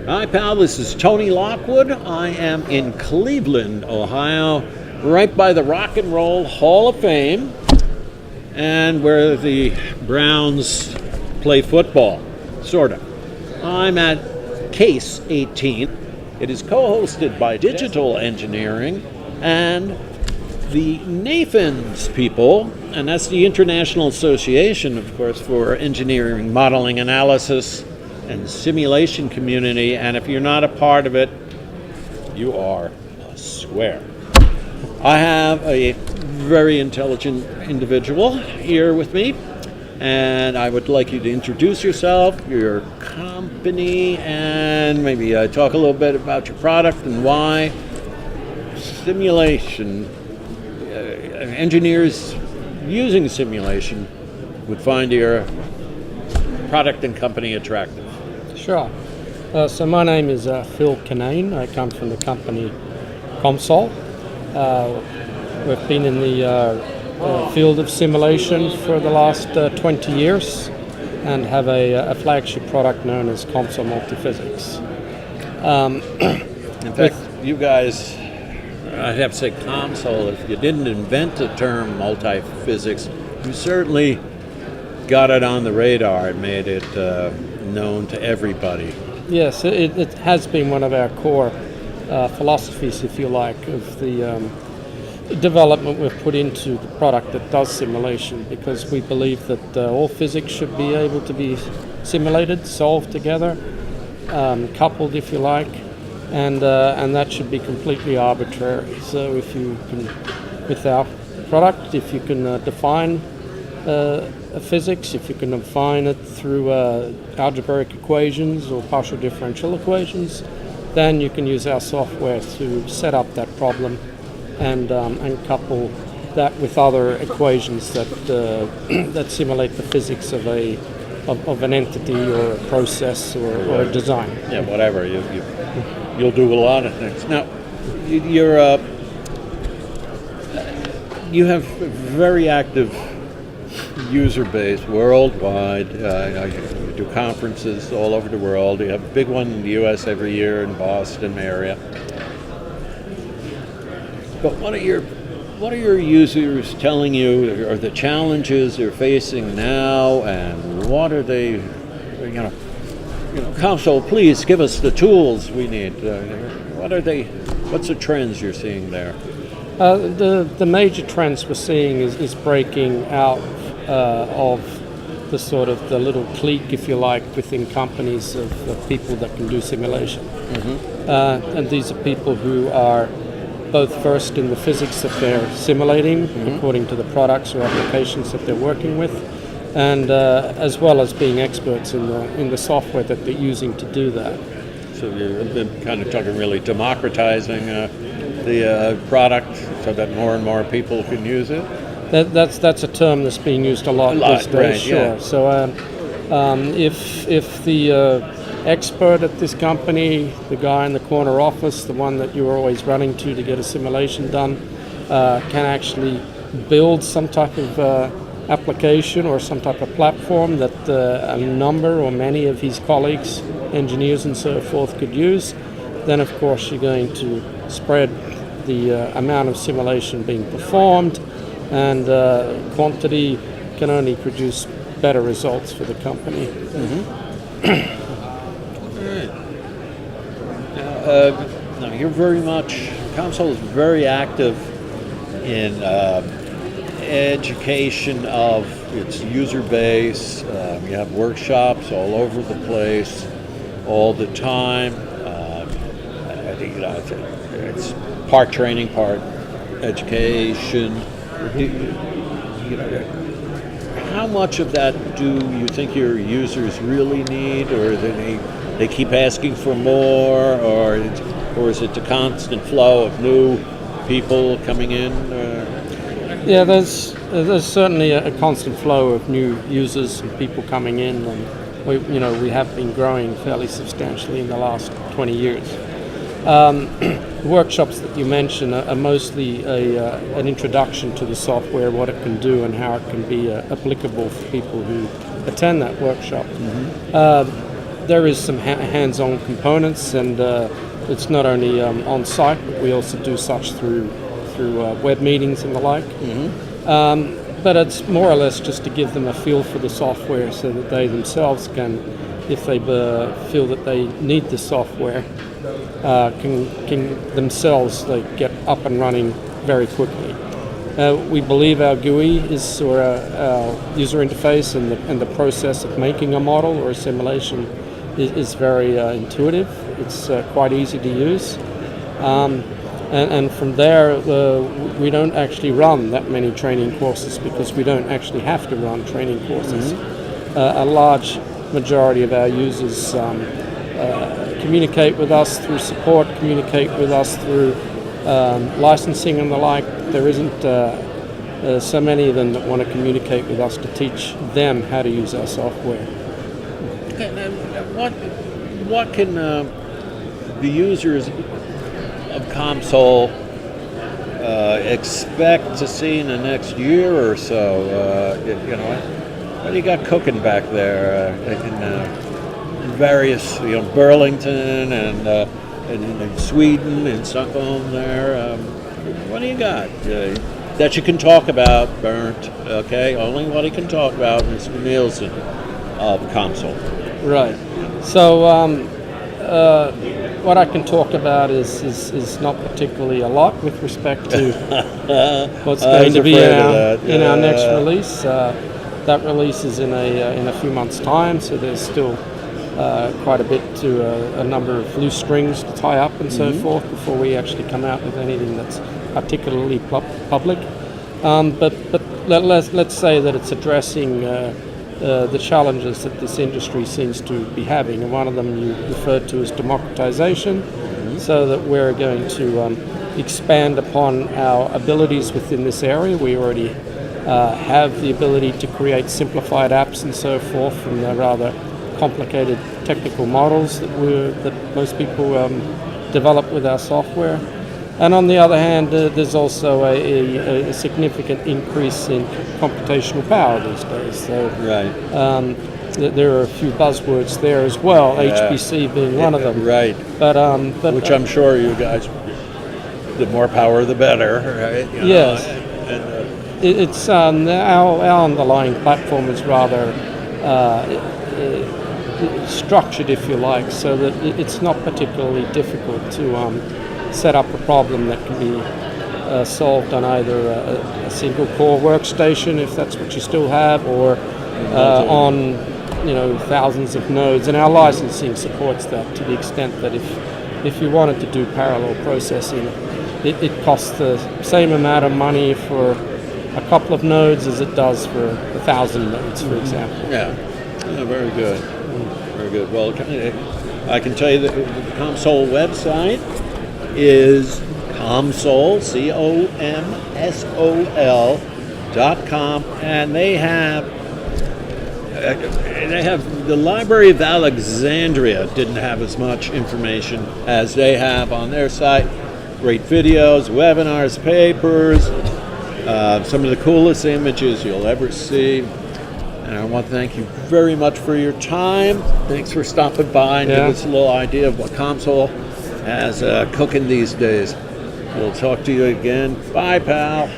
Hi, pal. This is Tony Lockwood. I am in Cleveland, Ohio, right by the Rock and Roll Hall of Fame, and where the Browns play football, sort of. I'm at CAASE 18. It is co-hosted by Digital Engineering and the NAFENS people, and that's the International Association, of course, for Engineering, Modeling, Analysis, and Simulation Community. And if you're not a part of it, you are a square. I have a very intelligent individual here with me, and I would like you to introduce yourself, your company, and maybe talk a little bit about your product and why simulation, engineers using simulation would find your product and company attractive. Sure. So my name is Phil Kinnane. I come from the company COMSOL. We've been in the field of simulation for the last 20 years and have a flagship product known as COMSOL Multiphysics. In fact, you guys, I'd have to say COMSOL, if you didn't invent the term multiphysics, you certainly got it on the radar and made it known to everybody. Yes, it has been one of our core philosophies, if you like, of the development we've put into the product that does simulation, because we believe that all physics should be able to be simulated, solved together, coupled, if you like, and that should be completely arbitrary. So if you can, with our product, if you can define physics, if you can define it through algebraic equations or partial differential equations, then you can use our software to set up that problem and couple that with other equations that that simulate the physics of an entity or a process or a design. Yeah, whatever. You'll do a lot of things. Now, you have a very active user base worldwide. You do conferences all over the world. You have a big one in the U.S. every year in Boston area. But what are your users telling you are the challenges they're facing now, and what are they? COMSOL, please give us the tools we need. What are they? What's the trends you're seeing there? The major trends we're seeing is breaking out of the sort of the little clique, if you like, within companies of people that can do simulation. Mm-hmm. And these are people who are both versed in the physics that they're simulating, mm-hmm. according to the products or applications that they're working with, and as well as being experts in the software that they're using to do that. So you're kind of talking really democratizing the product so that more and more people can use it? That's a term that's being used a lot these days, right, sure. Yeah. So if the expert at this company, the guy in the corner office, the one that you're always running to get a simulation done, can actually build some type of application or some type of platform that a number or many of his colleagues, engineers and so forth, could use, then of course you're going to spread the amount of simulation being performed, and quantity can only produce better results for the company. Mm-hmm. Now you're very much, COMSOL is very active in education of its user base. You have workshops all over the place, all the time. I think it's part training, part education. How much of that do you think your users really need, or they keep asking for more, or is it the constant flow of new people coming in? Yeah, there's certainly a constant flow of new users and people coming in, and we have been growing fairly substantially in the last 20 years. Workshops that you mentioned are mostly an introduction to the software, what it can do and how it can be applicable for people who attend that workshop. Mm-hmm. there is some hands-on components, and it's not only on site, but we also do such through web meetings and the like. But it's more or less just to give them a feel for the software, so that they themselves can, if they feel that they need the software, can themselves get up and running very quickly. We believe our GUI or our user interface and the process of making a model or a simulation is very intuitive. It's quite easy to use. And from there, we don't actually run that many training courses, because we don't actually have to run training courses. A large majority of our users communicate with us through support, communicate with us through licensing and the like. There isn't so many of them that want to communicate with us to teach them how to use our software. Okay, now, what can the users of COMSOL expect to see in the next year or so? What do you got cooking back there in various, Burlington and Sweden and Stockholm there? What do you got that you can talk about, Bernd? Okay, only what he can talk about, Mr. Nielsen of COMSOL. Right. So what I can talk about is not particularly a lot with respect to what's going to be in our next release. That release is in a few months' time, so there's still quite a bit to a number of loose strings to tie up and so forth before we actually come out with anything that's particularly public. But let's say that it's addressing the challenges that this industry seems to be having, and one of them you referred to as democratization, so that we're going to expand upon our abilities within this area. We already have the ability to create simplified apps and so forth from the rather complicated technical models that most people develop with our software. And on the other hand, there's also a significant increase in computational power these days. So there are a few buzzwords there as well, HPC being one of them. Right. But which I'm sure you guys, the more power the better, right? Yes. It's our underlying platform is rather structured, if you like, so that it's not particularly difficult to set up a problem that can be solved on either a single core workstation, if that's what you still have, or on thousands of nodes. And our licensing supports that to the extent that if you wanted to do parallel processing, it costs the same amount of money for a couple of nodes as it does for 1,000 nodes, for example. Yeah, very good. Very good. Well, I can tell you that the COMSOL website is COMSOL, COMSOL.com, and they have the Library of Alexandria didn't have as much information as they have on their site. Great videos, webinars, papers, some of the coolest images you'll ever see. And I want to thank you very much for your time. Thanks for stopping by and give us a little idea of what COMSOL has cooking these days. We'll talk to you again. Bye, pal.